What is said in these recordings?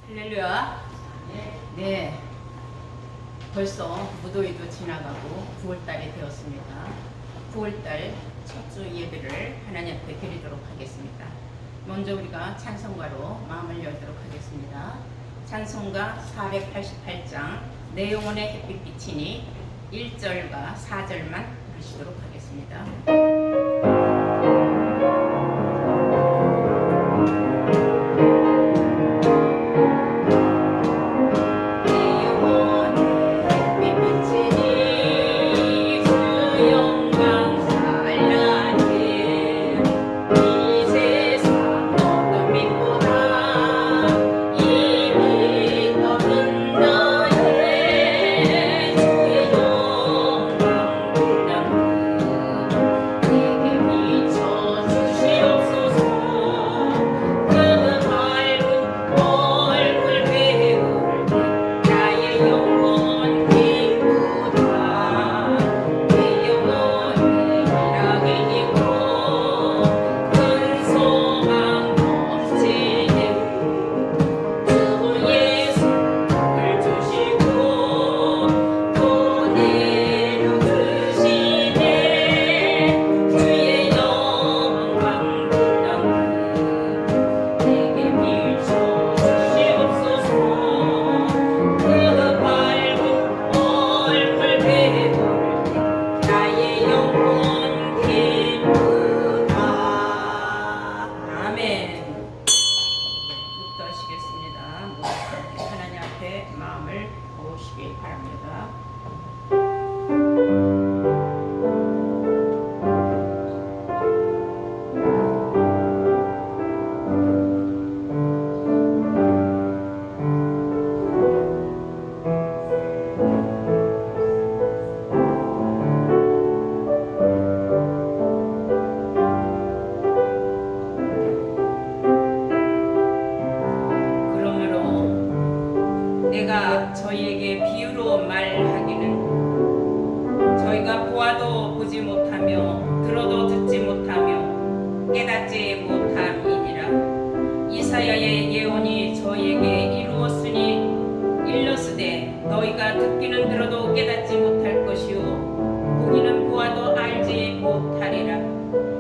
할렐루야. 네. 벌써 무더위도 지나가고 9월달이 되었습니다. 9월달 첫 주 예배를 하나님 앞에 드리도록 하겠습니다. 먼저 우리가 찬송가로 마음을 열도록 하겠습니다. 찬송가 488장 내 영혼의 햇빛 비치니 1절과 4절만 부르시도록 하겠습니다. 마음을 모으시기 바랍니다. 내가 저희에게 비유로 말하기는 저희가 보아도 보지 못하며 들어도 듣지 못하며 깨닫지 못함이니라. 이사야의 예언이 저희에게 이루었으니 일러스되 너희가 듣기는 들어도 깨닫지 못할 것이요 보기는 보아도 알지 못하리라.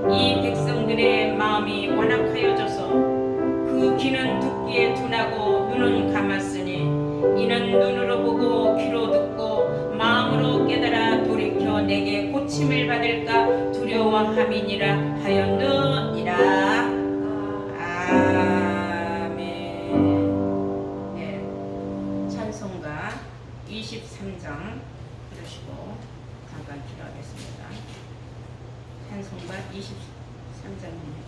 이 백성들의 마음이 완악하여져서 그 귀는 듣기에 둔하고 눈은 감았으니 이는 눈으로 보고 귀로 듣고 마음으로 깨달아 돌이켜 내게 고침을 받을까 두려워함이니라 하였느니라. 아멘. 네. 찬송가 23장 들으시고 잠깐 기도하겠습니다. 찬송가 23장입니다.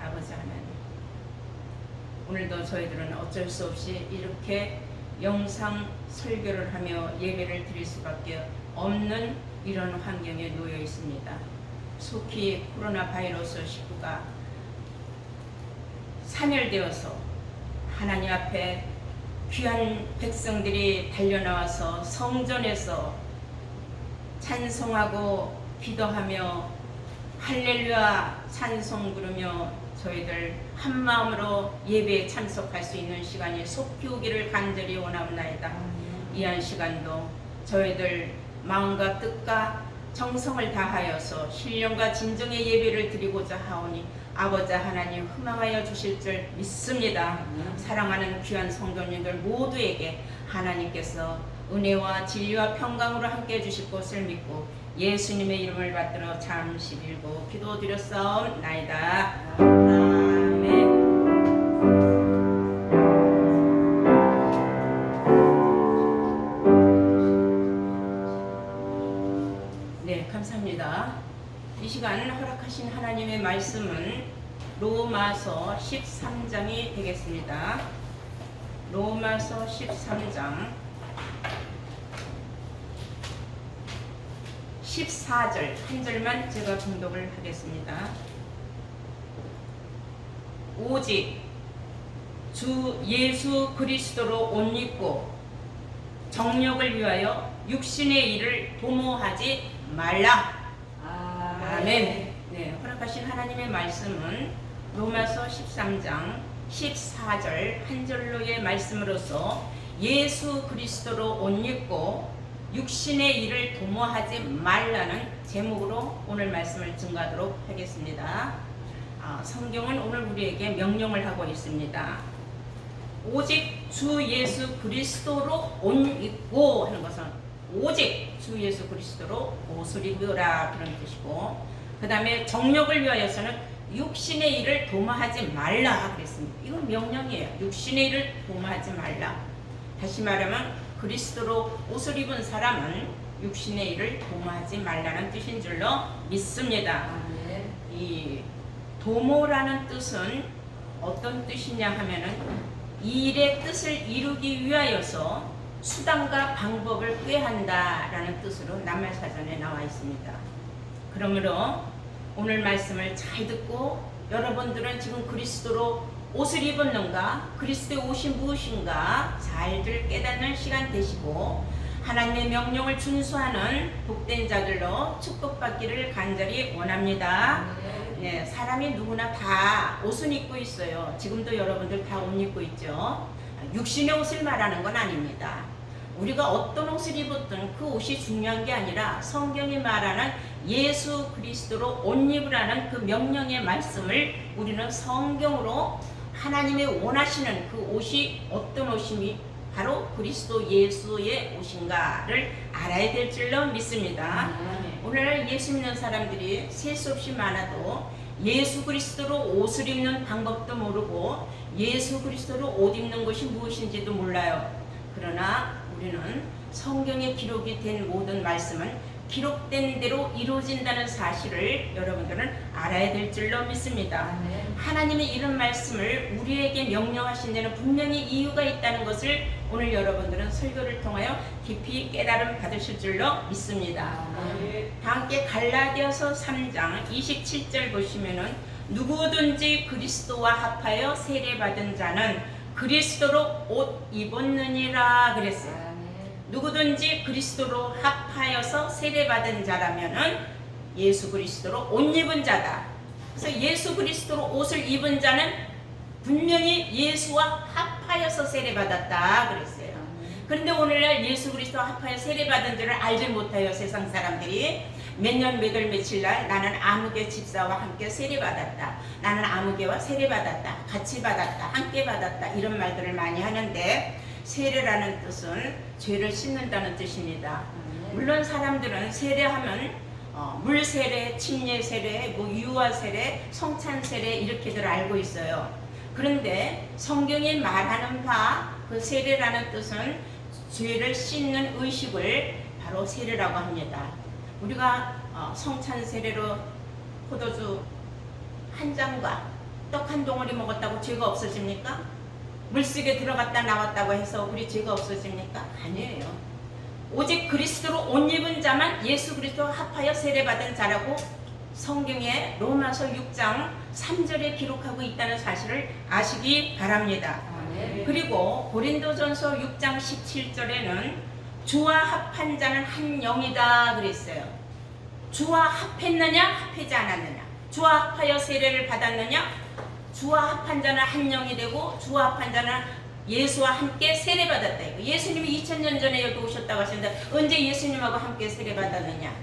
아버지 하나님, 오늘도 저희들은 어쩔 수 없이 이렇게 영상 설교를 하며 예배를 드릴 수밖에 없는 이런 환경에 놓여 있습니다. 속히 코로나 바이러스 19가 사멸되어서 하나님 앞에 귀한 백성들이 달려나와서 성전에서 찬송하고 기도하며 할렐루야 찬송 부르며 저희들 한마음으로 예배에 참석할 수 있는 시간이 속히 오기를 간절히 원하옵나이다. 이한 시간도 저희들 마음과 뜻과 정성을 다하여서 신령과 진정의 예배를 드리고자 하오니 아버지 하나님 흠망하여 주실 줄 믿습니다. 사랑하는 귀한 성도님들 모두에게 하나님께서 은혜와 진리와 평강으로 함께 해주실 것을 믿고 예수님의 이름을 받들어 잠시 빌고 기도드렸사옵나이다. 아멘. 네, 감사합니다. 이 시간 허락하신 하나님의 말씀은 로마서 13장이 되겠습니다. 로마서 13장 14절 한 절만 제가 봉독을 하겠습니다. 오직 주 예수 그리스도로 옷 입고 정욕을 위하여 육신의 일을 도모하지 말라. 아멘. 네, 허락하신 하나님의 말씀은 로마서 13장 14절 한 절로의 말씀으로서 예수 그리스도로 옷 입고 육신의 일을 도모하지 말라는 제목으로 오늘 말씀을 증거하도록 하겠습니다. 성경은 오늘 우리에게 명령을 하고 있습니다. 오직 주 예수 그리스도로 옷 입고 하는 것은 오직 주 예수 그리스도로 옷을 입으라 그런 뜻이고, 그 다음에 정욕을 위하여서는 육신의 일을 도모하지 말라 그랬습니다. 이건 명령이에요. 육신의 일을 도모하지 말라. 다시 말하면 그리스도로 옷을 입은 사람은 육신의 일을 도모하지 말라는 뜻인 줄로 믿습니다. 이 도모라는 뜻은 어떤 뜻이냐 하면은 일의 뜻을 이루기 위하여서 수단과 방법을 꾀한다라는 뜻으로 낱말사전에 나와 있습니다. 그러므로 오늘 말씀을 잘 듣고 여러분들은 지금 그리스도로 옷을 입었는가, 그리스도의 옷이 무엇인가 잘들 깨닫는 시간 되시고 하나님의 명령을 준수하는 복된 자들로 축복받기를 간절히 원합니다. 네, 사람이 누구나 다 옷은 입고 있어요. 지금도 여러분들 다 옷 입고 있죠. 육신의 옷을 말하는 건 아닙니다. 우리가 어떤 옷을 입었든 그 옷이 중요한 게 아니라 성경이 말하는 예수 그리스도로 옷 입으라는 그 명령의 말씀을 우리는 성경으로 하나님이 원하시는 그 옷이 어떤 옷임이 바로 그리스도 예수의 옷인가를 알아야 될 줄로 믿습니다. 오늘 예수 믿는 사람들이 셀 수 없이 많아도 예수 그리스도로 옷을 입는 방법도 모르고 예수 그리스도로 옷 입는 것이 무엇인지도 몰라요. 그러나 우리는 성경에 기록이 된 모든 말씀은 기록된 대로 이루어진다는 사실을 여러분들은 알아야 될 줄로 믿습니다. 하나님의 이런 말씀을 우리에게 명령하신 데는 분명히 이유가 있다는 것을 오늘 여러분들은 설교를 통하여 깊이 깨달음 받으실 줄로 믿습니다. 다 함께 갈라디아서 3장 27절 보시면은 누구든지 그리스도와 합하여 세례받은 자는 그리스도로 옷 입었느니라 그랬어요. 누구든지 그리스도로 합하여서 세례받은 자라면은 예수 그리스도로 옷 입은 자다. 그래서 예수 그리스도로 옷을 입은 자는 분명히 예수와 합하여서 세례받았다 그랬어요. 그런데 오늘날 예수 그리스도와 합하여 세례받은 줄을 알지 못해요. 세상 사람들이 몇 년 몇 월 며칠 날 나는 아무개 집사와 함께 세례받았다, 나는 아무개와 세례받았다, 같이 받았다, 함께 받았다, 이런 말들을 많이 하는데 세례라는 뜻은 죄를 씻는다는 뜻입니다. 물론 사람들은 세례하면 물세례, 침례세례, 유아세례, 성찬세례 이렇게들 알고 있어요. 그런데 성경이 말하는 바 그 세례라는 뜻은 죄를 씻는 의식을 바로 세례라고 합니다. 우리가 성찬세례로 포도주 한 잔과 떡 한 덩어리 먹었다고 죄가 없어집니까? 물속에 들어갔다 나왔다고 해서 우리 죄가 없어집니까? 아니에요. 오직 그리스도로 옷 입은 자만 예수 그리스도와 합하여 세례받은 자라고 성경에 로마서 6장 3절에 기록하고 있다는 사실을 아시기 바랍니다. 그리고 고린도전서 6장 17절에는 주와 합한 자는 한 영이다 그랬어요. 주와 합했느냐 합하지 않았느냐, 주와 합하여 세례를 받았느냐, 주와 합한 자는 한 영이 되고 주와 합한 자는 예수와 함께 세례받았다. 예수님이 2000년 전에 여기 오셨다고 하셨는데 언제 예수님하고 함께 세례받았느냐?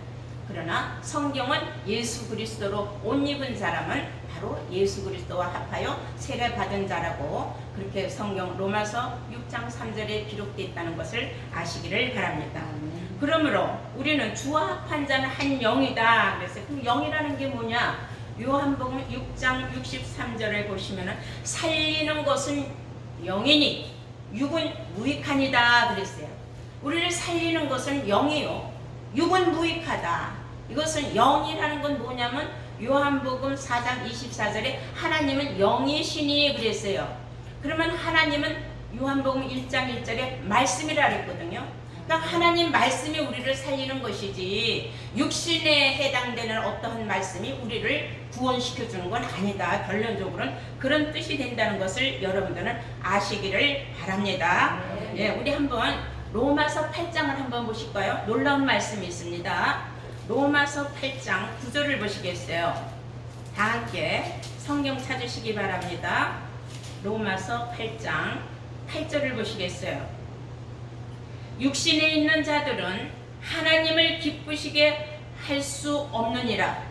그러나 성경은 예수 그리스도로 옷 입은 사람은 바로 예수 그리스도와 합하여 세례 받은 자라고 그렇게 성경 로마서 6장 3절에 기록되어 있다는 것을 아시기를 바랍니다. 그러므로 우리는 주와 합한 자는 한 영이다. 그래서 그 영이라는 게 뭐냐? 요한복음 6장 63절을 보시면은 살리는 것은 영이니 육은 무익하니다 그랬어요. 우리를 살리는 것은 영이요, 육은 무익하다. 이것은 영이라는 건 뭐냐면 요한복음 4장 24절에 하나님은 영이시니 그랬어요. 그러면 하나님은 요한복음 1장 1절에 말씀이라 그랬거든요. 그러니까 하나님 말씀이 우리를 살리는 것이지 육신에 해당되는 어떠한 말씀이 우리를 구원시켜 주는 건 아니다. 결론적으로는 그런 뜻이 된다는 것을 여러분들은 아시기를 바랍니다. 네, 우리 한번 로마서 8장을 한번 보실까요? 놀라운 말씀이 있습니다. 로마서 8장 9절을 보시겠어요? 다 함께 성경 찾으시기 바랍니다. 로마서 8장 8절을 보시겠어요? 육신에 있는 자들은 하나님을 기쁘시게 할 수 없느니라.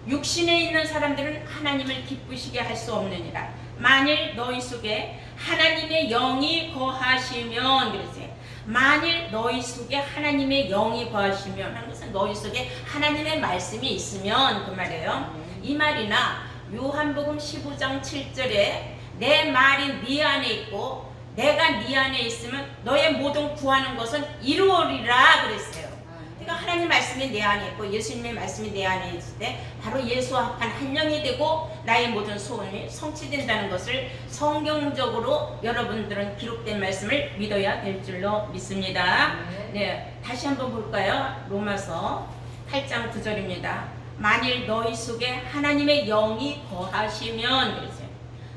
육신에 있는 사람들은 하나님을 기쁘시게 할 수 없느니라. 만일 너희 속에 하나님의 영이 거하시면 그러세요. 만일 너희 속에 하나님의 영이 거하시면 하는 것은 너희 속에 하나님의 말씀이 있으면 그 말이에요. 이 말이나 요한복음 15장 7절에 내 말이 네 안에 있고 내가 네 안에 있으면 너의 모든 구하는 것은 이루어리라 그랬어요. 그러니까 하나님 말씀이 내 안에 있고 예수님의 말씀이 내 안에 있을 때 바로 예수와 합한 한 영이 되고 나의 모든 소원이 성취된다는 것을 성경적으로 여러분들은 기록된 말씀을 믿어야 될 줄로 믿습니다. 네, 다시 한번 볼까요? 로마서 8장 9절입니다. 만일 너희 속에 하나님의 영이 거하시면 그랬어요.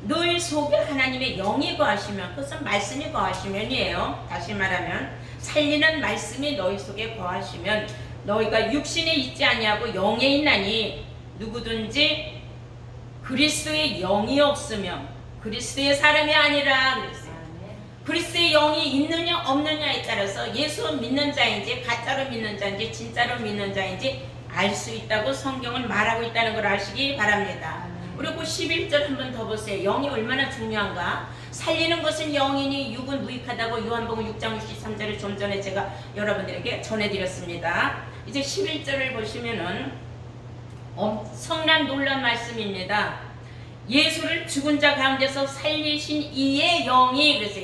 너희 속에 하나님의 영이 거하시면, 그것은 말씀이 거하시면이에요. 다시 말하면 살리는 말씀이 너희 속에 거하시면 너희가 육신에 있지 아니하고 영에 있나니 누구든지 그리스도의 영이 없으면 그리스도의 사람이 아니라 그랬어요. 그리스도의 영이 있느냐 없느냐에 따라서 예수 믿는 자인지 가짜로 믿는 자인지 진짜로 믿는 자인지 알 수 있다고 성경은 말하고 있다는 걸 아시기 바랍니다. 그리고 11절 한번 더 보세요. 영이 얼마나 중요한가. 살리는 것은 영이니 육은 무익하다고 요한복음 6장 63절에 좀 전에 제가 여러분들에게 전해드렸습니다. 이제 11절을 보시면은 엄청난 놀라운 말씀입니다. 예수를 죽은 자 가운데서 살리신 이의 영이, 그래서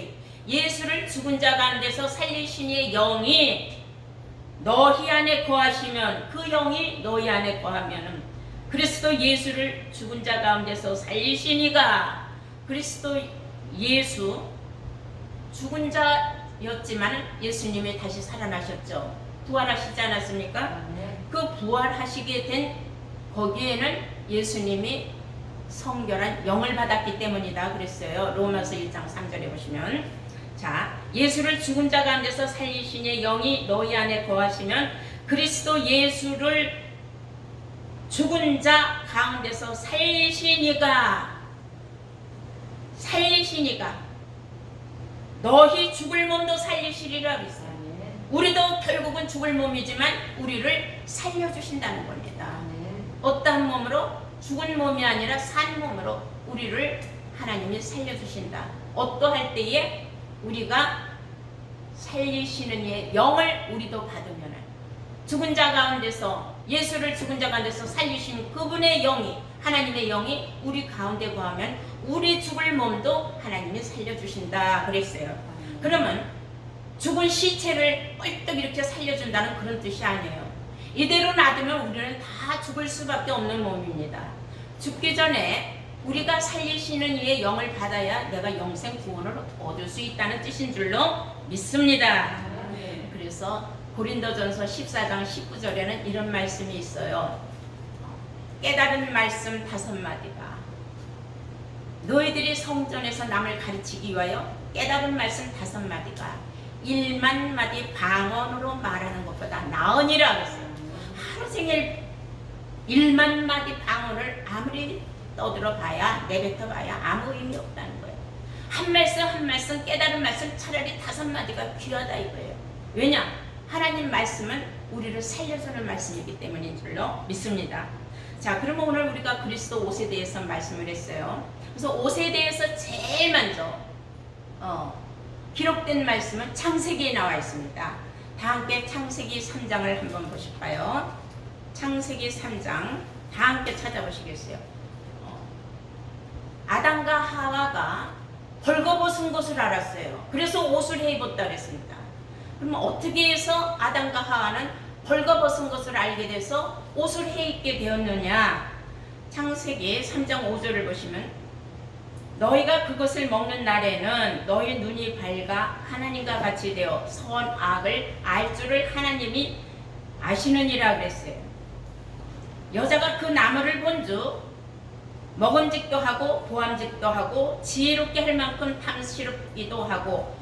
예수를 죽은 자 가운데서 살리신 이의 영이 너희 안에 거하시면, 그 영이 너희 안에 거하면은 그리스도 예수를 죽은 자 가운데서 살리신 이가, 그리스도 예수 죽은 자였지만 예수님이 다시 살아나셨죠. 부활하시지 않았습니까? 그 부활하시게 된 거기에는 예수님이 성결한 영을 받았기 때문이다 그랬어요. 로마서 1장 3절에 보시면, 자, 예수를 죽은 자 가운데서 살리신 이의 영이 너희 안에 거하시면 그리스도 예수를 죽은 자 가운데서 살리시니가 너희 죽을 몸도 살리시리라 그랬어요. 우리도 결국은 죽을 몸이지만 우리를 살려주신다는 겁니다. 어떠한 몸으로? 죽은 몸이 아니라 산 몸으로 우리를 하나님이 살려주신다. 어떠할 때에 우리가 살리시는 이의 영을 우리도 받으면 죽은 자 가운데서, 예수를 죽은 자 가운데서 살리신 그분의 영이, 하나님의 영이 우리 가운데 거하면 우리 죽을 몸도 하나님이 살려주신다 그랬어요. 그러면 죽은 시체를 뻘떡 이렇게 살려준다는 그런 뜻이 아니에요. 이대로 놔두면 우리는 다 죽을 수밖에 없는 몸입니다. 죽기 전에 우리가 살리시는 이의 영을 받아야 내가 영생 구원을 얻을 수 있다는 뜻인 줄로 믿습니다. 그래서 고린도전서 14장 19절에는 이런 말씀이 있어요. 깨달은 말씀 5마디가, 너희들이 성전에서 남을 가르치기 위하여 깨달은 말씀 5마디가 1만 마디 방언으로 말하는 것보다 나으니라 그랬어요. 하루 종일 1만 마디 방언을 아무리 떠들어 봐야, 내뱉어 봐야 아무 의미 없다는 거예요. 한 말씀 한 말씀 깨달은 말씀 차라리 5마디가 귀하다 이거예요. 왜냐? 하나님 말씀은 우리를 살려주는 말씀이기 때문인 줄로 믿습니다. 자, 그러면 오늘 우리가 그리스도 옷에 대해서 말씀을 했어요. 그래서 옷에 대해서 제일 먼저 기록된 말씀은 창세기에 나와 있습니다. 다 함께 창세기 3장을 한번 보실까요? 창세기 3장 다 함께 찾아보시겠어요? 아담과 하와가 벌거벗은 것을 알았어요. 그래서 옷을 해 입었다 그랬습니다. 그러면 어떻게 해서 아담과 하와는 벌거벗은 것을 알게 돼서 옷을 해 입게 되었느냐? 창세기 3장 5절을 보시면 너희가 그것을 먹는 날에는 너희 눈이 밝아 하나님과 같이 되어 선악을 알 줄을 하나님이 아시느니라 그랬어요. 여자가 그 나무를 본즉 먹음직도 하고 보암직도 하고 지혜롭게 할 만큼 탐스럽기도 하고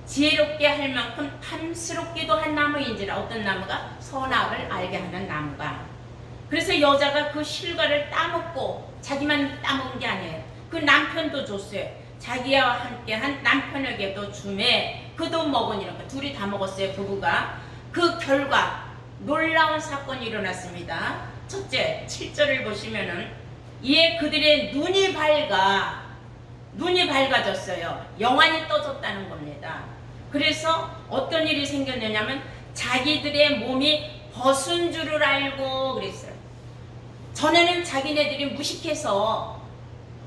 지혜롭게 할 만큼 탐스럽기도 한 나무인지라. 어떤 나무가? 선악을 알게 하는 나무가. 그래서 여자가 그 실과를 따먹고 자기만 따먹은 게 아니에요. 그 남편도 줬어요. 자기와 함께한 남편에게도 주매 그도 먹으니라. 둘이 다 먹었어요. 부부가. 그 결과 놀라운 사건이 일어났습니다. 첫째 7절을 보시면은 이에 그들의 눈이 밝아졌어요. 영안이 떠졌다는 겁니다. 그래서 어떤 일이 생겼느냐면 자기들의 몸이 벗은 줄을 알고 그랬어요. 전에는 자기네들이 무식해서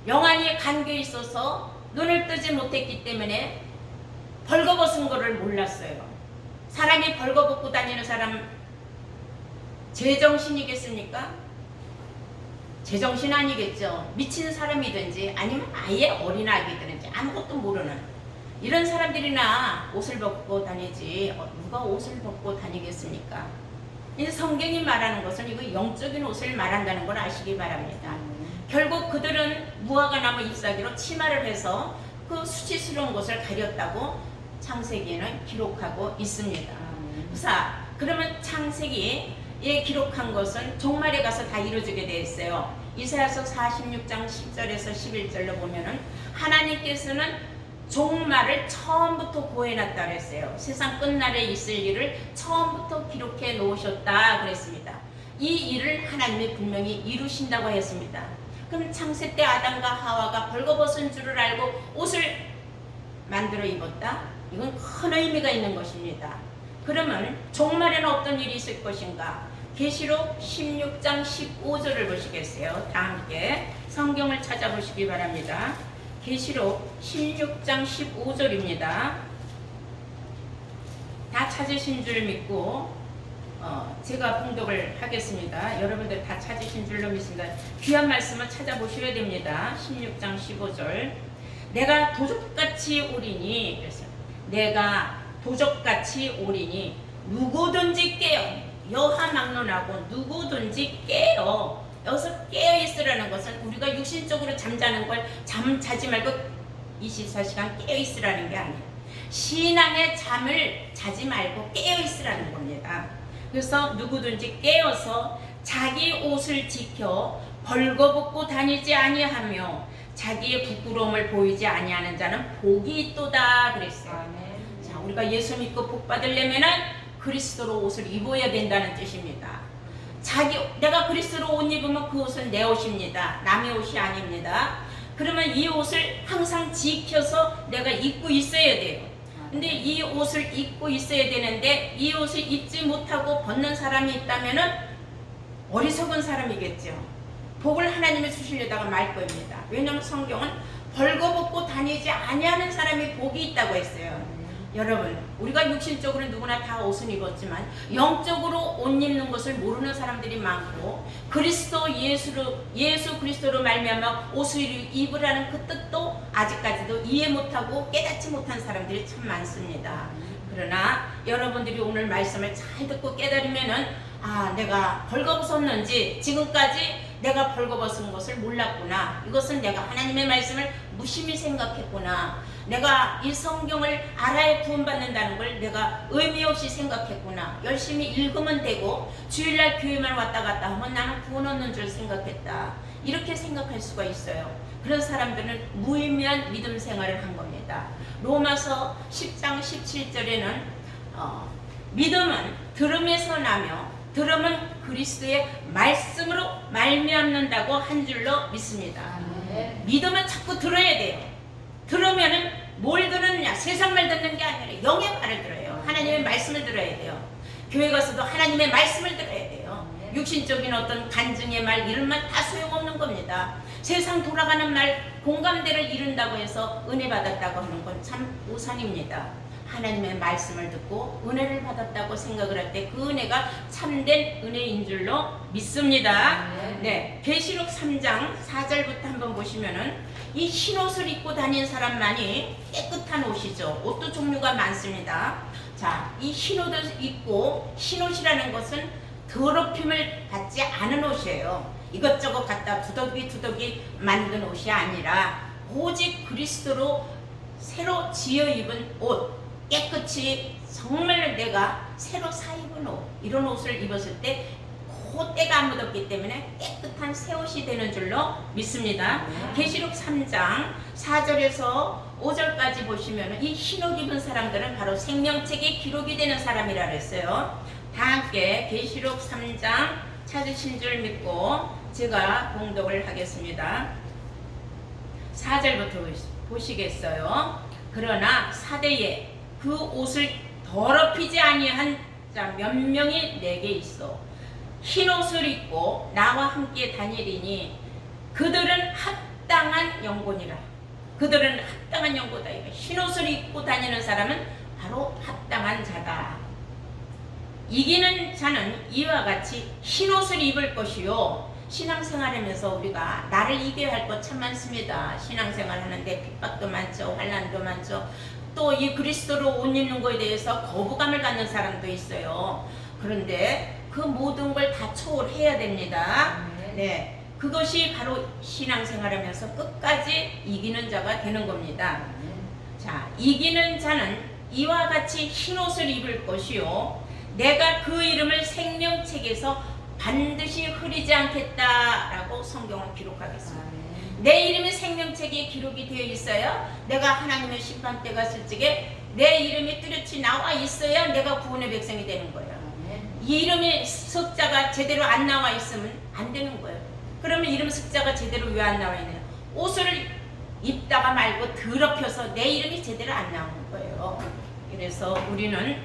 영안이 감겨 있어서 눈을 뜨지 못했기 때문에 벌거벗은 거를 몰랐어요. 사람이 벌거벗고 다니는 사람 제정신이겠습니까? 제정신 아니겠죠. 미친 사람이든지 아니면 아예 어린아이들든지 아무것도 모르는 이런 사람들이나 옷을 벗고 다니지 누가 옷을 벗고 다니겠습니까? 이 성경이 말하는 것은 이거 영적인 옷을 말한다는 걸 아시기 바랍니다. 결국 그들은 무화과 나무 잎사귀로 치마를 해서 그 수치스러운 것을 가렸다고 창세기에는 기록하고 있습니다. 자, 그러면 창세기에 기록한 것은 종말에 가서 다 이루어지게 되어 있어요. 이사야서 46장 10절에서 11절로 보면은 하나님께서는 종말을 처음부터 고해놨다 그랬어요. 세상 끝날에 있을 일을 처음부터 기록해 놓으셨다 그랬습니다. 이 일을 하나님이 분명히 이루신다고 했습니다. 그럼 창세 때 아담과 하와가 벌거벗은 줄을 알고 옷을 만들어 입었다? 이건 큰 의미가 있는 것입니다. 그러면 종말에는 어떤 일이 있을 것인가? 계시록 16장 15절을 보시겠어요? 다 함께 성경을 찾아보시기 바랍니다. 계시록 16장 15절입니다. 다 찾으신 줄 믿고 제가 봉독을 하겠습니다. 여러분들 다 찾으신 줄로 믿습니다. 귀한 말씀을 찾아보셔야 됩니다. 16장 15절 내가 도적같이 오리니 그랬어요. 내가 도적같이 오리니 누구든지 깨어 여하 막론하고 누구든지 깨어. 여기서 깨어있으라는 것은 우리가 육신적으로 잠자는 걸 잠자지 말고 24시간 깨어있으라는 게 아니에요. 신앙의 잠을 자지 말고 깨어있으라는 겁니다. 그래서 누구든지 깨어서 자기 옷을 지켜 벌거벗고 다니지 아니하며 자기의 부끄러움을 보이지 아니하는 자는 복이 있도다 그랬어요. 자, 우리가 예수 믿고 복 받으려면은 그리스도로 옷을 입어야 된다는 뜻입니다. 내가 그리스도로 옷 입으면 그 옷은 내 옷입니다. 남의 옷이 아닙니다. 그러면 이 옷을 항상 지켜서 내가 입고 있어야 돼요. 근데 이 옷을 입고 있어야 되는데 이 옷을 입지 못하고 벗는 사람이 있다면은 어리석은 사람이겠죠. 복을 하나님이 주시려다가 말 겁니다. 왜냐하면 성경은 벌거벗고 다니지 아니하는 사람이 복이 있다고 했어요. 여러분, 우리가 육신적으로 누구나 다 옷은 입었지만 영적으로 옷 입는 것을 모르는 사람들이 많고 예수 그리스도로 말미암아 옷을 입으라는 그 뜻도 아직까지도 이해 못하고 깨닫지 못한 사람들이 참 많습니다. 그러나 여러분들이 오늘 말씀을 잘 듣고 깨달으면은 내가 벌거벗었는지 지금까지 내가 벌거벗은 것을 몰랐구나. 이것은 내가 하나님의 말씀을 무심히 생각했구나. 내가 이 성경을 알아야 구원받는다는 걸 내가 의미 없이 생각했구나. 열심히 읽으면 되고 주일날 교회만 왔다 갔다 하면 나는 구원 얻는 줄 생각했다. 이렇게 생각할 수가 있어요. 그런 사람들은 무의미한 믿음 생활을 한 겁니다. 로마서 10장 17절에는 믿음은 들음에서 나며 들음은 그리스도의 말씀으로 말미암는다고 한 줄로 믿습니다. 믿음은 자꾸 들어야 돼요. 들으면은 뭘 듣느냐? 세상 말 듣는 게 아니라 영의 말을 들어요. 하나님의 말씀을 들어야 돼요. 교회 가서도 하나님의 말씀을 들어야 돼요. 육신적인 어떤 간증의 말 이런 말 다 소용없는 겁니다. 세상 돌아가는 말 공감대를 이룬다고 해서 은혜 받았다고 하는 건 참 우상입니다. 하나님의 말씀을 듣고 은혜를 받았다고 생각을 할 때 그 은혜가 참된 은혜인 줄로 믿습니다. 네, 계시록 3장 4절부터 한번 보시면은 이 흰옷을 입고 다니는 사람만이 깨끗한 옷이죠. 옷도 종류가 많습니다. 자, 이 흰옷을 입고, 흰옷이라는 것은 더럽힘을 받지 않은 옷이에요. 이것저것 갖다 두덕이 만든 옷이 아니라 오직 그리스도로 새로 지어 입은 옷, 깨끗이 정말 내가 새로 사 입은 옷, 이런 옷을 입었을 때 그 때가 안 묻었기 때문에 깨끗한 새 옷이 되는 줄로 믿습니다. 계시록 3장 4절에서 5절까지 보시면 이 흰옷 입은 사람들은 바로 생명책에 기록이 되는 사람이라 그랬어요. 다 함께 계시록 3장 찾으신 줄 믿고 제가 봉독을 하겠습니다. 4절부터 보시겠어요. 그러나 사대에 그 옷을 더럽히지 아니한 자 몇 명이 내게 있어 흰옷을 입고 나와 함께 다니리니 그들은 합당한 영혼이라. 그들은 합당한 영혼이다. 흰옷을 입고 다니는 사람은 바로 합당한 자다. 이기는 자는 이와 같이 흰옷을 입을 것이요. 신앙생활하면서 우리가 나를 이겨야 할 것 참 많습니다. 신앙생활 하는데 핍박도 많죠. 환난도 많죠. 또 이 그리스도로 옷 입는 거에 대해서 거부감을 갖는 사람도 있어요. 그런데 그 모든 걸 다 초월해야 됩니다. 네, 그것이 바로 신앙생활하면서 끝까지 이기는 자가 되는 겁니다. 자, 이기는 자는 이와 같이 흰옷을 입을 것이요. 내가 그 이름을 생명책에서 반드시 흐리지 않겠다라고 성경은 기록하겠습니다. 내 이름이 생명책에 기록이 되어 있어요. 내가 하나님의 심판대가 있을 적에 내 이름이 뚜렷이 나와 있어야 내가 구원의 백성이 되는 거예요. 이 이름의 석자가 제대로 안 나와 있으면 안 되는 거예요. 그러면 이름 석자가 제대로 왜 안 나와 있느냐? 옷을 입다가 말고 더럽혀서 내 이름이 제대로 안 나오는 거예요. 그래서 우리는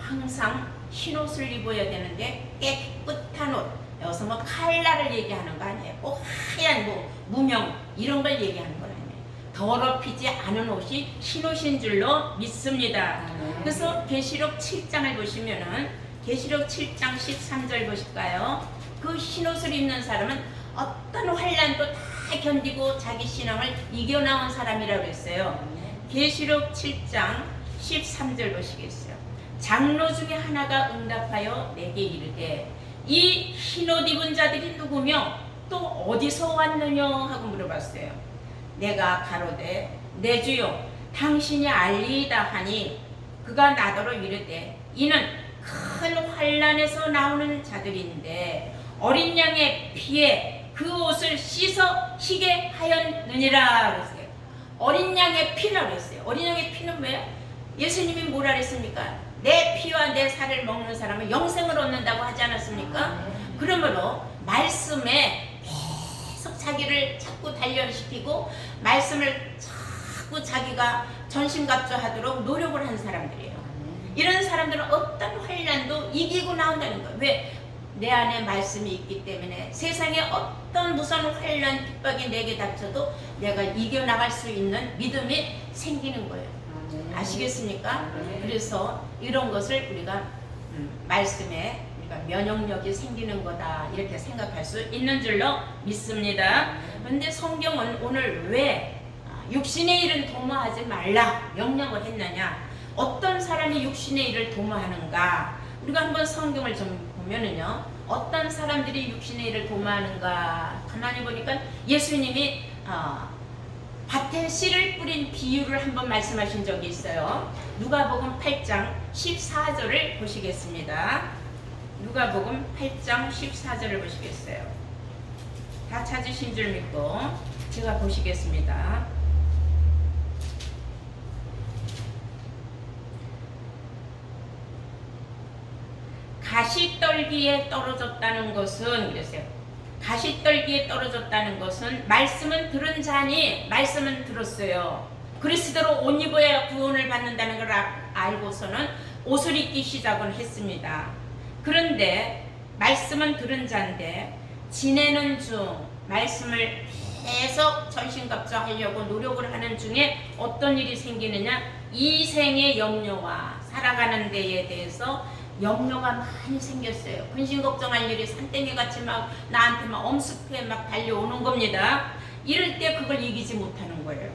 항상 흰옷을 입어야 되는데 깨끗한 옷, 여기서 뭐 칼라를 얘기하는 거 아니에요. 꼭 하얀 뭐 무명 이런 걸 얘기하는 건 아니에요. 더럽히지 않은 옷이 흰옷인 줄로 믿습니다. 그래서 계시록 7장을 보시면은 계시록 7장 13절 보실까요? 그 흰옷을 입는 사람은 어떤 환난도 다 견디고 자기 신앙을 이겨나온 사람이라고 했어요. 계시록 7장 13절 보시겠어요? 장로 중에 하나가 응답하여 내게 이르되 이 흰옷 입은 자들이 누구며 또 어디서 왔느냐 하고 물어봤어요. 내가 가로되 내 주여 당신이 알리이다 하니 그가 나더러 이르되 이는 큰 환난에서 나오는 자들인데 어린 양의 피에 그 옷을 씻어 희게 하였느니라 그랬어요. 어린 양의 피라고 했어요. 어린 양의 피는 뭐예요? 예수님이 뭐라 그랬습니까? 내 피와 내 살을 먹는 사람은 영생을 얻는다고 하지 않았습니까? 그러므로 말씀에 계속 자기를 자꾸 단련시키고 말씀을 자꾸 자기가 전심갑주하도록 노력을 한 사람들이에요. 이런 사람들은 어떤 환난도 이기고 나온다는 거예요. 왜? 내 안에 말씀이 있기 때문에 세상에 어떤 무서운 환난 핍박이 내게 닥쳐도 내가 이겨나갈 수 있는 믿음이 생기는 거예요. 아시겠습니까? 그래서 이런 것을 우리가 말씀에 우리가 면역력이 생기는 거다 이렇게 생각할 수 있는 줄로 믿습니다. 그런데 성경은 오늘 왜 육신의 일은 도모하지 말라 명령을 했느냐? 어떤 사람이 육신의 일을 도모하는가? 우리가 한번 성경을 좀 보면은요, 어떤 사람들이 육신의 일을 도모하는가? 가만히 보니까 예수님이 밭에 씨를 뿌린 비유를 한번 말씀하신 적이 있어요. 누가복음 8장 14절을 보시겠습니다. 누가복음 8장 14절을 보시겠어요. 다 찾으신 줄 믿고 제가 보시겠습니다. 가시떨기에 떨어졌다는 것은 그랬어요. 가시떨기에 떨어졌다는 것은 말씀은 들은 자니 말씀은 들었어요. 그리스도로 옷 입어야 구원을 받는다는 걸 알고서는 옷을 입기 시작을 했습니다. 그런데 말씀은 들은 자인데 지내는 중 말씀을 계속 전신갑주하려고 노력을 하는 중에 어떤 일이 생기느냐, 이 생의 염려와 살아가는 데에 대해서 염려가 많이 생겼어요. 근심 걱정할 일이 산더미같이 막 나한테 막 엄습해 막 달려오는 겁니다. 이럴 때 그걸 이기지 못하는 거예요.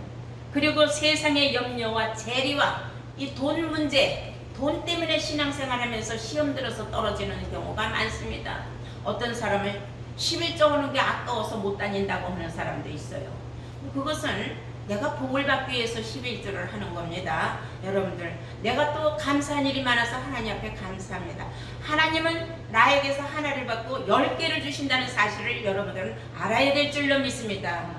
그리고 세상의 염려와 재리와 이 돈 문제, 돈 때문에 신앙생활하면서 시험 들어서 떨어지는 경우가 많습니다. 어떤 사람은 11조 하는 게 아까워서 못 다닌다고 하는 사람도 있어요. 그것은 내가 복을 받기 위해서 11조를 하는 겁니다. 여러분들, 내가 또 감사한 일이 많아서 하나님 앞에 감사합니다. 하나님은 나에게서 하나를 받고 10개를 주신다는 사실을 여러분들은 알아야 될 줄로 믿습니다.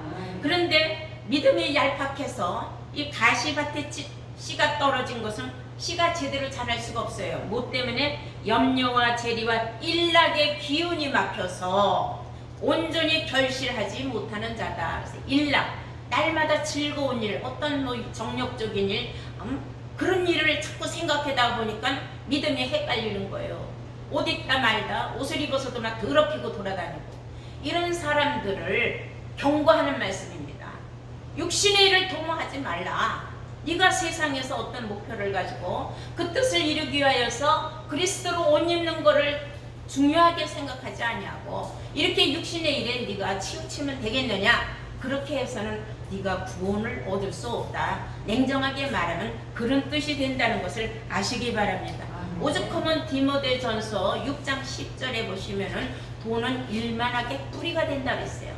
그런데 믿음이 얄팍해서 이 가시밭에 씨가 떨어진 것은 씨가 제대로 자랄 수가 없어요. 뭐 때문에? 염려와 재리와 일락의 기운이 막혀서 온전히 결실하지 못하는 자다. 그래서 일락, 날마다 즐거운 일, 어떤 뭐 정력적인 일, 그런 일을 자꾸 생각하다 보니까 믿음이 헷갈리는 거예요. 옷 입다 말다, 옷을 입어서도 막 더럽히고 돌아다니고, 이런 사람들을 경고하는 말씀입니다. 육신의 일을 도모하지 말라. 네가 세상에서 어떤 목표를 가지고 그 뜻을 이루기 위하여서 그리스도로 옷 입는 거를 중요하게 생각하지 아니하고 이렇게 육신의 일에 네가 치우치면 되겠느냐? 그렇게 해서는 네가 구원을 얻을 수 없다. 냉정하게 말하면 그런 뜻이 된다는 것을 아시기 바랍니다. 오죽하면 디모데전서 6장 10절에 보시면은 돈은 일만하게 뿌리가 된다 그랬어요.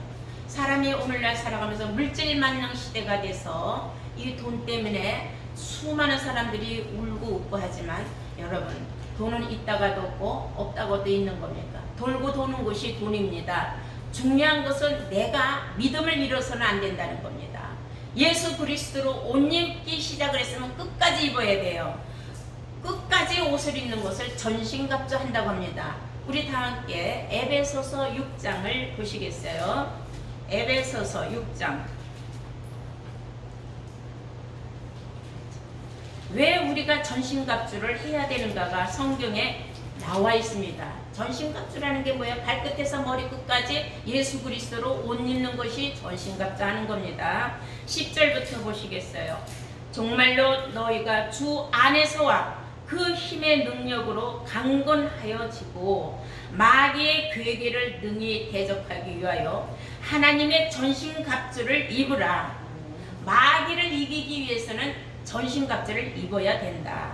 사람이 오늘날 살아가면서 물질 만능 시대가 돼서 이 돈 때문에 수많은 사람들이 울고 웃고 하지만 여러분, 돈은 있다가도 없고 없다가도 있는 겁니다. 돌고 도는 것이 돈입니다. 중요한 것은 내가 믿음을 잃어서는 안 된다는 겁니다. 예수 그리스도로 옷 입기 시작을 했으면 끝까지 입어야 돼요. 끝까지 옷을 입는 것을 전신갑주 한다고 합니다. 우리 다 함께 에베소서 6장을 보시겠어요? 에베소서 6장. 왜 우리가 전신갑주를 해야 되는가가 성경에 나와 있습니다. 전신갑주라는 게 뭐예요? 발끝에서 머리끝까지 예수 그리스도로 옷 입는 것이 전신갑주 하는 겁니다. 10절부터 보시겠어요? 정말로 너희가 주 안에서와 그 힘의 능력으로 강건하여지고 마귀의 괴계를 능히 대적하기 위하여 하나님의 전신갑주를 입으라. 마귀를 이기기 위해서는 전신갑주를 입어야 된다.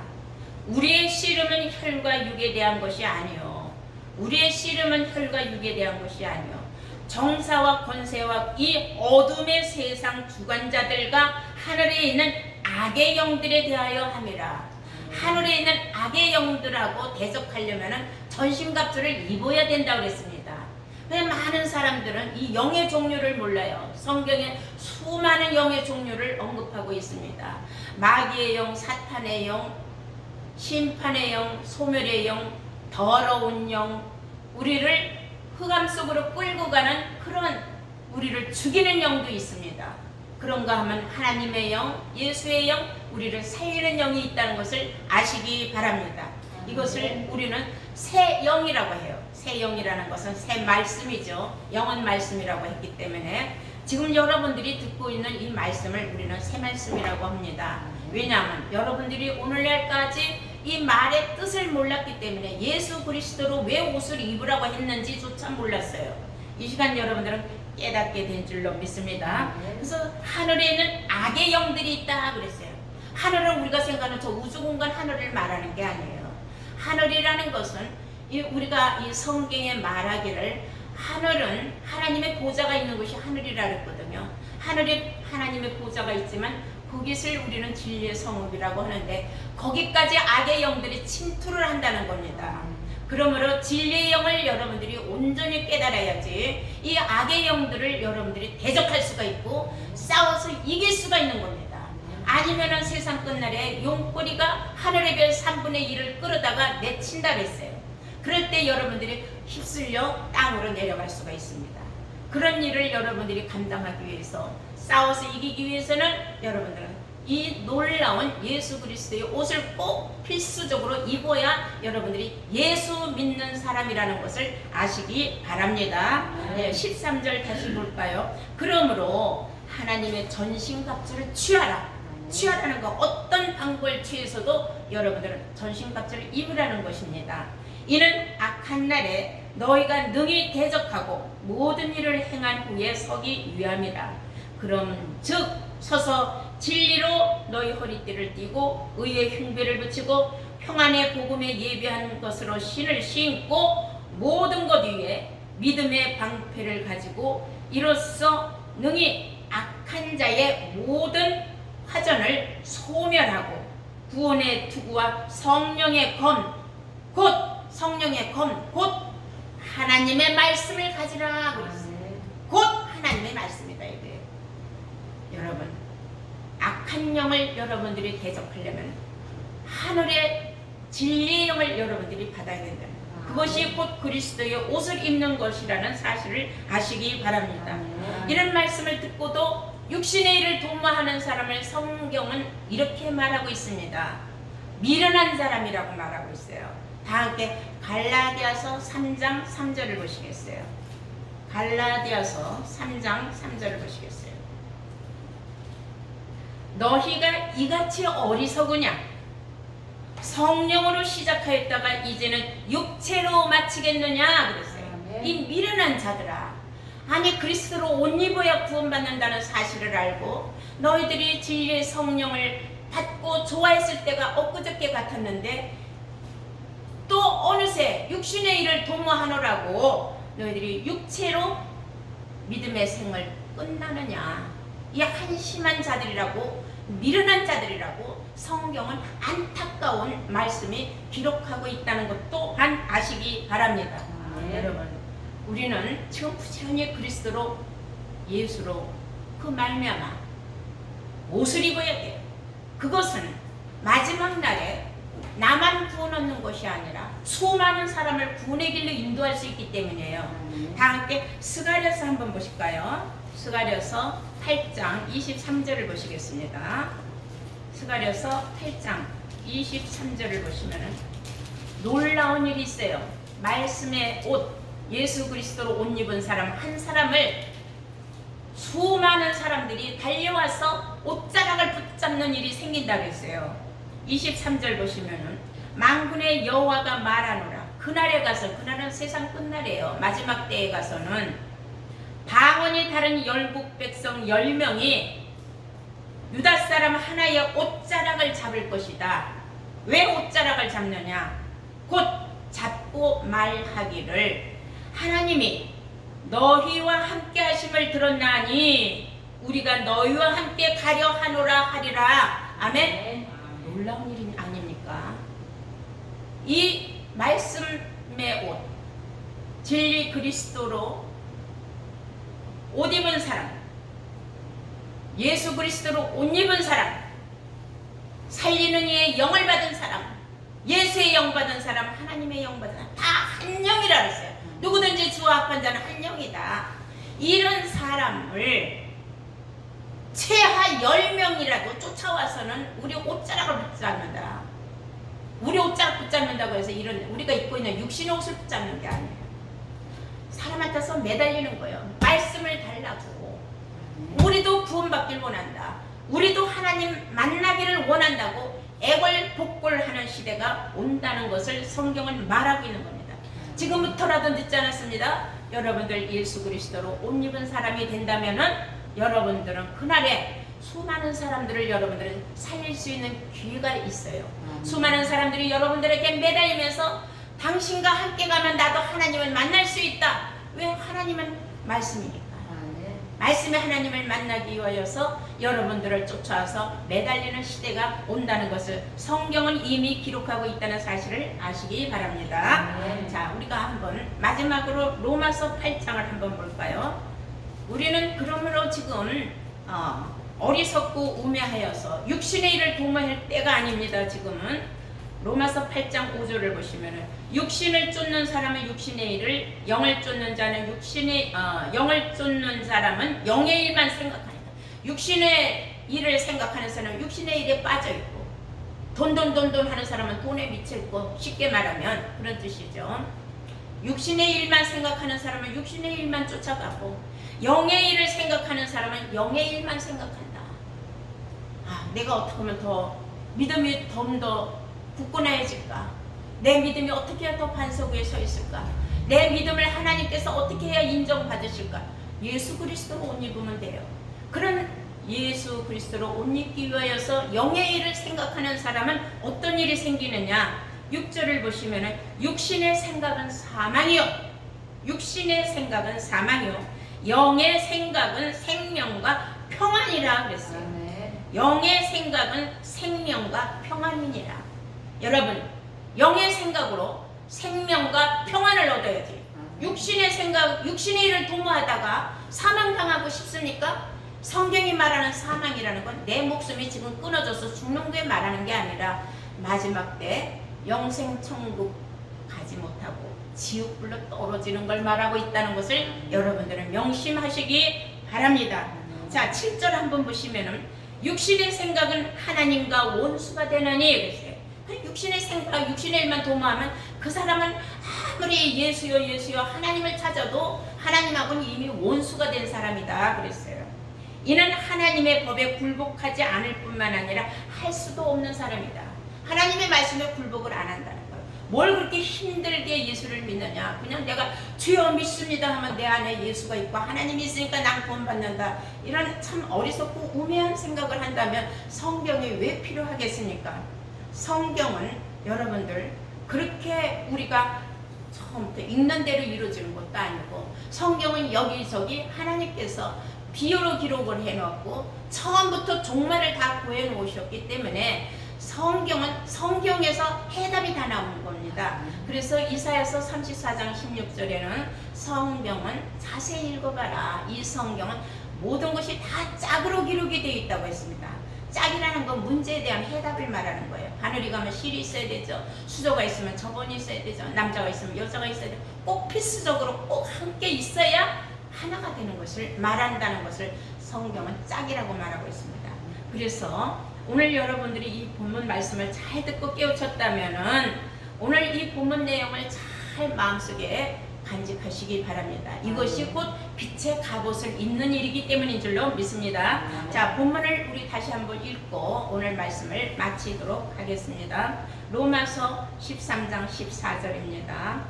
우리의 씨름은 혈과 육에 대한 것이 아니요. 우리의 씨름은 혈과 육에 대한 것이 아니요. 정사와 권세와 이 어둠의 세상 주관자들과 하늘에 있는 악의 영들에 대하여 함이라. 하늘에 있는 악의 영들하고 대적하려면 전신갑주를 입어야 된다고 그랬습니다. 근데 많은 사람들은 이 영의 종류를 몰라요. 성경에 수많은 영의 종류를 언급하고 있습니다. 마귀의 영, 사탄의 영, 심판의 영, 소멸의 영, 더러운 영, 우리를 흑암 속으로 끌고 가는 그런 우리를 죽이는 영도 있습니다. 그런가 하면 하나님의 영, 예수의 영, 우리를 살리는 영이 있다는 것을 아시기 바랍니다. 이것을 우리는 새 영이라고 해요. 새 영이라는 것은 새 말씀이죠. 영은 말씀이라고 했기 때문에 지금 여러분들이 듣고 있는 이 말씀을 우리는 새 말씀이라고 합니다. 왜냐하면 여러분들이 오늘날까지 이 말의 뜻을 몰랐기 때문에 예수 그리스도로 왜 옷을 입으라고 했는지조차 몰랐어요. 이 시간 여러분들은 깨닫게 된 줄로 믿습니다. 그래서 하늘에 있는 악의 영들이 있다 그랬어요. 하늘은 우리가 생각하는 저 우주공간 하늘을 말하는 게 아니에요. 하늘이라는 것은 우리가 이 성경에 말하기를 하늘은 하나님의 보좌가 있는 곳이 하늘이라 그랬거든요. 하늘에 하나님의 보좌가 있지만 그것을 우리는 진리의 성읍이라고 하는데 거기까지 악의 영들이 침투를 한다는 겁니다. 그러므로 진리의 영을 여러분들이 온전히 깨달아야지 이 악의 영들을 여러분들이 대적할 수가 있고 싸워서 이길 수가 있는 겁니다. 아니면은 세상 끝날에 용꼬리가 하늘의 별 3분의 1을 끌어다가 내친다 그랬어요. 그럴 때 여러분들이 휩쓸려 땅으로 내려갈 수가 있습니다. 그런 일을 여러분들이 감당하기 위해서, 싸워서 이기기 위해서는 여러분들은 이 놀라운 예수 그리스도의 옷을 꼭 필수적으로 입어야 여러분들이 예수 믿는 사람이라는 것을 아시기 바랍니다. 네, 13절 다시 볼까요? 그러므로 하나님의 전신갑주를 취하라. 취하라는 거, 어떤 방법을 취해서도 여러분들은 전신갑주를 입으라는 것입니다. 이는 악한 날에 너희가 능히 대적하고 모든 일을 행한 후에 서기 위함이라. 그럼 즉 서서 진리로 너희 허리띠를 띠고 의의 흉배를 붙이고 평안의 복음에 예비한 것으로 신을 신고 모든 것 위에 믿음의 방패를 가지고 이로써 능히 악한 자의 모든 화전을 소멸하고 구원의 투구와 성령의 검, 곧 성령의 검, 곧 하나님의 말씀을 가지라 그랬어요. 곧 하나님의 말씀이다 이거예요. 여러분, 악한 영을 여러분들이 대적하려면 하늘의 진리의 영을 여러분들이 받아야 된다. 그것이 곧 그리스도의 옷을 입는 것이라는 사실을 아시기 바랍니다. 이런 말씀을 듣고도 육신의 일을 도모하는 사람을 성경은 이렇게 말하고 있습니다. 미련한 사람이라고 말하고 있어요. 다 함께 갈라디아서 3장 3절을 보시겠어요? 갈라디아서 3장 3절을 보시겠어요? 너희가 이같이 어리석으냐? 성령으로 시작하였다가 이제는 육체로 마치겠느냐? 그랬어요. 이 미련한 자들아, 아니 그리스도로 옷 입어야 구원받는다는 사실을 알고 너희들이 진리의 성령을 받고 좋아했을 때가 엊그저께 같았는데 또 어느새 육신의 일을 도모하노라고 너희들이 육체로 믿음의 생을 끝나느냐? 이 한심한 자들이라고, 미련한 자들이라고 성경은 안타까운 말씀이 기록하고 있다는 것 또한 아시기 바랍니다. 여러분, 우리는 지금 부지런히 그리스도로, 예수로 그 말미암아 옷을 입어야 돼요. 그것은 마지막 날에 나만 구원 얻는 것이 아니라 수많은 사람을 구원의 길로 인도할 수 있기 때문이에요. 다 함께 스가랴서 한번 보실까요? 스가랴서 8장 23절을 보시겠습니다. 스가랴서 8장 23절을 보시면 놀라운 일이 있어요. 말씀의 옷, 예수 그리스도로 옷 입은 사람 한 사람을 수많은 사람들이 달려와서 옷자락을 붙잡는 일이 생긴다고 했어요. 23절 보시면은 만군의 여호와가 말하노라. 그날에 가서, 그날은 세상 끝날이에요. 마지막 때에 가서는 방언이 다른 열국 백성 10명이 유다 사람 하나의 옷자락을 잡을 것이다. 왜 옷자락을 잡느냐? 곧 잡고 말하기를 하나님이 너희와 함께 하심을 들었나니 우리가 너희와 함께 가려 하노라 하리라. 아멘. 놀라운 일이 아닙니까? 이 말씀의 옷, 진리 그리스도로 옷 입은 사람, 예수 그리스도로 옷 입은 사람, 살리는 이의 영을 받은 사람, 예수의 영 받은 사람, 하나님의 영 받은 사람, 다 한 영이라 그랬어요. 누구든지 주와 합한 자는 한 영이다. 이런 사람을 최하 10명이라도 쫓아와서는 우리 옷자락을 붙잡는다. 우리 옷자락 붙잡는다고 해서 이런 우리가 입고 있는 육신의 옷을 붙잡는 게 아니에요. 사람한테서 매달리는 거예요. 말씀을 달라고. 우리도 구원받길 원한다. 우리도 하나님 만나기를 원한다고 애걸복걸하는 시대가 온다는 것을 성경은 말하고 있는 겁니다. 지금부터라도 늦지 않았습니다. 여러분들 예수 그리스도로 옷 입은 사람이 된다면은 여러분들은 그날에 수많은 사람들을 여러분들은 살릴 수 있는 기회가 있어요. 수많은 사람들이 여러분들에게 매달리면서 당신과 함께 가면 나도 하나님을 만날 수 있다. 왜? 하나님은 말씀이니까. 말씀의 하나님을 만나기 위하여서 여러분들을 쫓아와서 매달리는 시대가 온다는 것을 성경은 이미 기록하고 있다는 사실을 아시기 바랍니다. 자, 우리가 한번 마지막으로 로마서 8장을 한번 볼까요? 우리는 그러므로 지금 어리석고 우매하여서 육신의 일을 도모할 때가 아닙니다. 지금은 로마서 8장 5절을 보시면은 육신을 쫓는 사람은 육신의 일을, 영을 쫓는 자는 영을 쫓는 사람은 영의 일만 생각하니까. 육신의 일을 생각하는 사람은 육신의 일에 빠져 있고, 돈 하는 사람은 돈에 미쳐 있고, 쉽게 말하면 그런 뜻이죠. 육신의 일만 생각하는 사람은 육신의 일만 쫓아가고, 영의 일을 생각하는 사람은 영의 일만 생각한다. 내가 어떻게 하면 더 믿음이 좀 더 굳건해질까? 내 믿음이 어떻게 해야 더 반석 위에 서 있을까? 내 믿음을 하나님께서 어떻게 해야 인정받으실까? 예수 그리스도로 옷 입으면 돼요. 그런 예수 그리스도로 옷 입기 위하여서 영의 일을 생각하는 사람은 어떤 일이 생기느냐? 6절을 보시면은 육신의 생각은 사망이요, 육신의 생각은 사망이요, 영의 생각은 생명과 평안이라 그랬어요. 영의 생각은 생명과 평안이니라. 여러분, 영의 생각으로 생명과 평안을 얻어야지. 육신의 생각, 육신의 일을 도모하다가 사망당하고 싶습니까? 성경이 말하는 사망이라는 건 내 목숨이 지금 끊어져서 죽는 게 말하는 게 아니라 마지막 때 영생천국 가지 못하고 지옥불로 떨어지는 걸 말하고 있다는 것을 여러분들은 명심하시기 바랍니다. 자, 7절 한번 보시면은 육신의 생각은 하나님과 원수가 되나니 그랬어요. 육신의 생각, 육신의 일만 도모하면 그 사람은 아무리 예수여 하나님을 찾아도 하나님하고는 이미 원수가 된 사람이다 그랬어요. 이는 하나님의 법에 굴복하지 않을 뿐만 아니라 할 수도 없는 사람이다. 하나님의 말씀에 굴복을 안 한다는 거예요. 뭘 그렇게 힘들게 예수를 믿느냐? 그냥 내가 주여 믿습니다 하면 내 안에 예수가 있고 하나님이 있으니까 난 구원받는다. 이런 참 어리석고 우매한 생각을 한다면 성경이 왜 필요하겠습니까? 성경은 여러분들 그렇게 우리가 처음부터 읽는 대로 이루어지는 것도 아니고, 성경은 여기저기 하나님께서 비유로 기록을 해놓고 처음부터 종말을 다 구해 놓으셨기 때문에 성경은 성경에서 해답이 다 나오는 겁니다. 그래서 이사야서 34장 16절에는 성경은 자세히 읽어봐라. 이 성경은 모든 것이 다 짝으로 기록이 되어 있다고 했습니다. 짝이라는 건 문제에 대한 해답을 말하는 거예요. 바늘이 가면 실이 있어야 되죠. 수저가 있으면 저번이 있어야 되죠. 남자가 있으면 여자가 있어야 되죠. 꼭 필수적으로 꼭 함께 있어야 하나가 되는 것을 말한다는 것을 성경은 짝이라고 말하고 있습니다. 그래서 오늘 여러분들이 이 본문 말씀을 잘 듣고 깨우쳤다면은 오늘 이 본문 내용을 잘 마음속에 간직하시기 바랍니다. 이것이 곧 빛의 갑옷을 입는 일이기 때문인 줄로 믿습니다. 자, 본문을 우리 다시 한번 읽고 오늘 말씀을 마치도록 하겠습니다. 로마서 13장 14절입니다.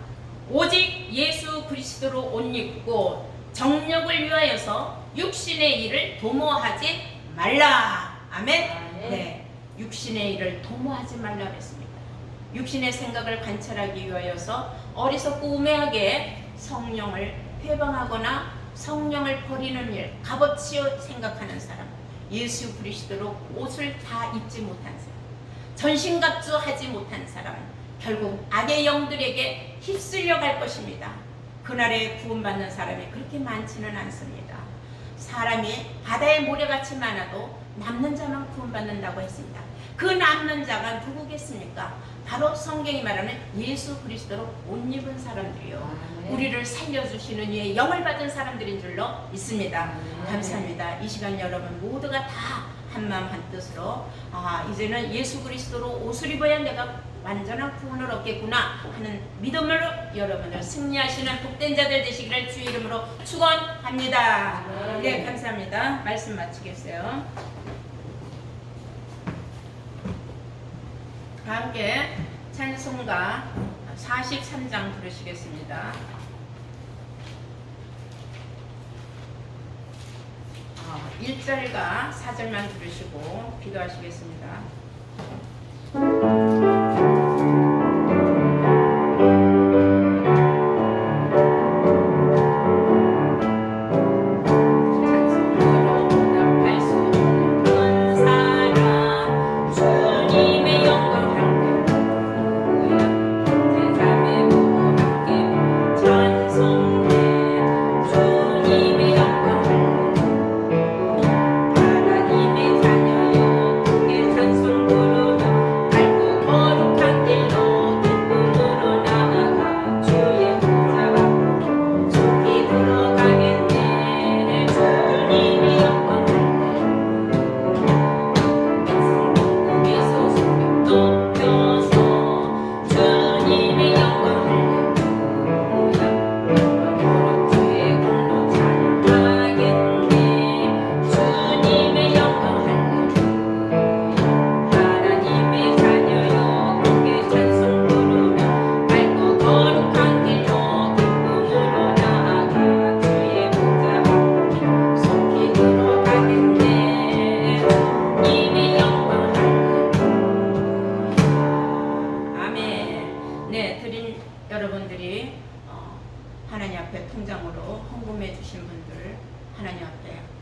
오직 예수 그리스도로 옷 입고 정력을 위하여서 육신의 일을 도모하지 말라. 아멘. 네, 육신의 일을 도모하지 말라 그랬습니다. 육신의 생각을 관찰하기 위하여서 어리석고 우매하게 성령을 회방하거나 성령을 버리는 일, 값어치어 생각하는 사람, 예수 그리스도로 옷을 다 입지 못한 사람, 전신갑주하지 못한 사람은 결국 악의 영들에게 휩쓸려 갈 것입니다. 그날에 구원받는 사람이 그렇게 많지는 않습니다. 사람이 바다의 모래같이 많아도 남는 자만 구원받는다고 했습니다. 그 남는 자가 누구겠습니까? 바로 성경이 말하는 예수 그리스도로 옷 입은 사람들이요. 우리를 살려주시는 이의 영을 받은 사람들인 줄로 믿습니다. 감사합니다. 이 시간 여러분 모두가 다 한마음 한뜻으로 이제는 예수 그리스도로 옷을 입어야 내가 완전한 구원을 얻겠구나 하는 믿음으로 여러분들 승리하시는 복된 자들 되시기를 주의 이름으로 축원합니다. 네, 감사합니다. 말씀 마치겠어요. 함께 찬송가 43장 부르시겠습니다. 1절과 4절만 부르시고 기도하시겠습니다.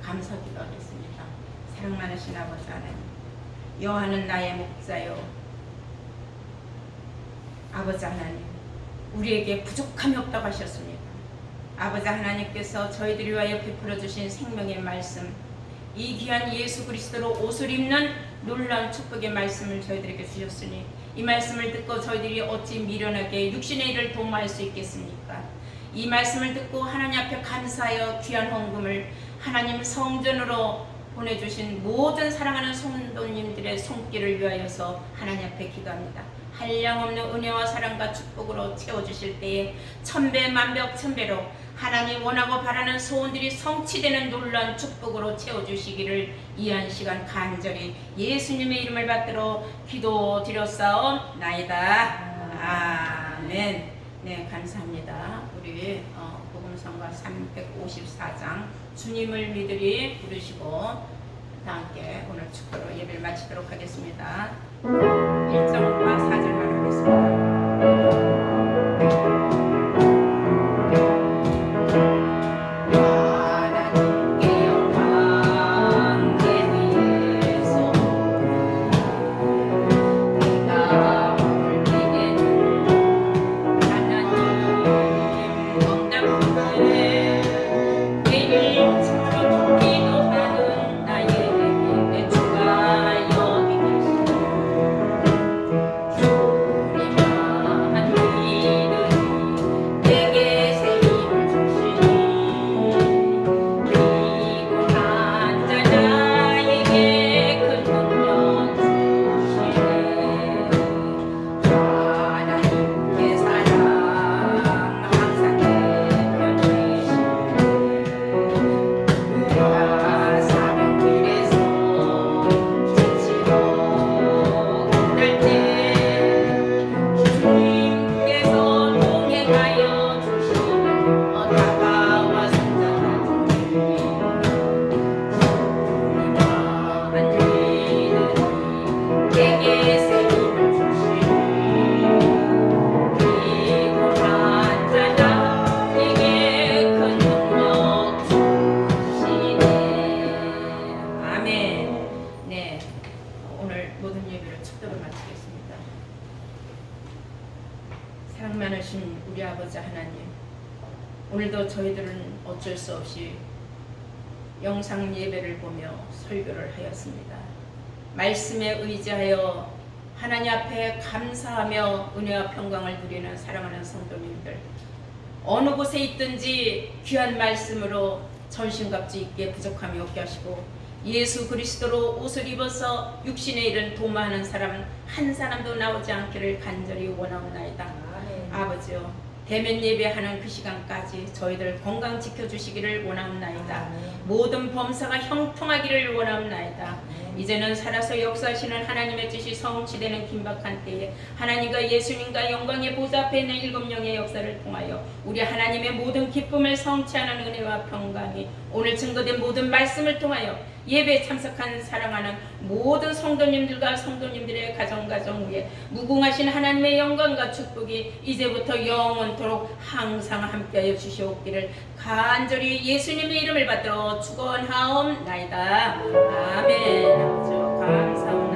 감사 기도하겠습니다. 사랑 많으신 아버지 하나님, 여호와는 나의 목자요, 아버지 하나님, 우리에게 부족함이 없다고 하셨습니다. 아버지 하나님께서 저희들을 위하여 베풀어 주신 생명의 말씀, 이 귀한 예수 그리스도로 옷을 입는 놀라운 축복의 말씀을 저희들에게 주셨으니 이 말씀을 듣고 저희들이 어찌 미련하게 육신의 일을 도모할 수 있겠습니까? 이 말씀을 듣고 하나님 앞에 감사하여 귀한 헌금을 하나님 성전으로 보내주신 모든 사랑하는 성도님들의 손길을 위하여서 하나님 앞에 기도합니다. 한량없는 은혜와 사랑과 축복으로 채워주실 때에 천배 만배 억천배로 하나님 원하고 바라는 소원들이 성취되는 놀라운 축복으로 채워주시기를 이 한 시간 간절히 예수님의 이름을 받들어 기도드렸사옵나이다. 아멘. 네, 감사합니다. 우리 복음성가 354장 주님을 믿으리 부르시고 다 함께 오늘 축도로 예배를 마치도록 하겠습니다. 1절과 4절만 하겠습니다. 사랑 많으신 우리 아버지 하나님, 오늘도 저희들은 어쩔 수 없이 영상 예배를 보며 설교를 하였습니다. 말씀에 의지하여 하나님 앞에 감사하며 은혜와 평강을 누리는 사랑하는 성도님들, 어느 곳에 있든지 귀한 말씀으로 전신갑주 있게 부족함이 없게 하시고 예수 그리스도로 옷을 입어서 육신의 일은 도모하는 사람 한 사람도 나오지 않기를 간절히 원하옵나이다. 아버지요, 대면 예배하는 그 시간까지 저희들 건강 지켜주시기를 원하옵나이다. 모든 범사가 형통하기를 원하옵나이다. 이제는 살아서 역사하시는 하나님의 뜻이 성취되는 긴박한 때에 하나님과 예수님과 영광의 보좌 앞에 있는 일곱 영의 역사를 통하여 우리 하나님의 모든 기쁨을 성취하는 은혜와 평강이 오늘 증거된 모든 말씀을 통하여 예배에 참석한 사랑하는 모든 성도님들과 성도님들의 가정 위에 무궁하신 하나님의 영광과 축복이 이제부터 영원토록 항상 함께하여 주시옵기를 간절히 예수님의 이름을 받들어 축원하옵나이다. 아멘. 감사합니다.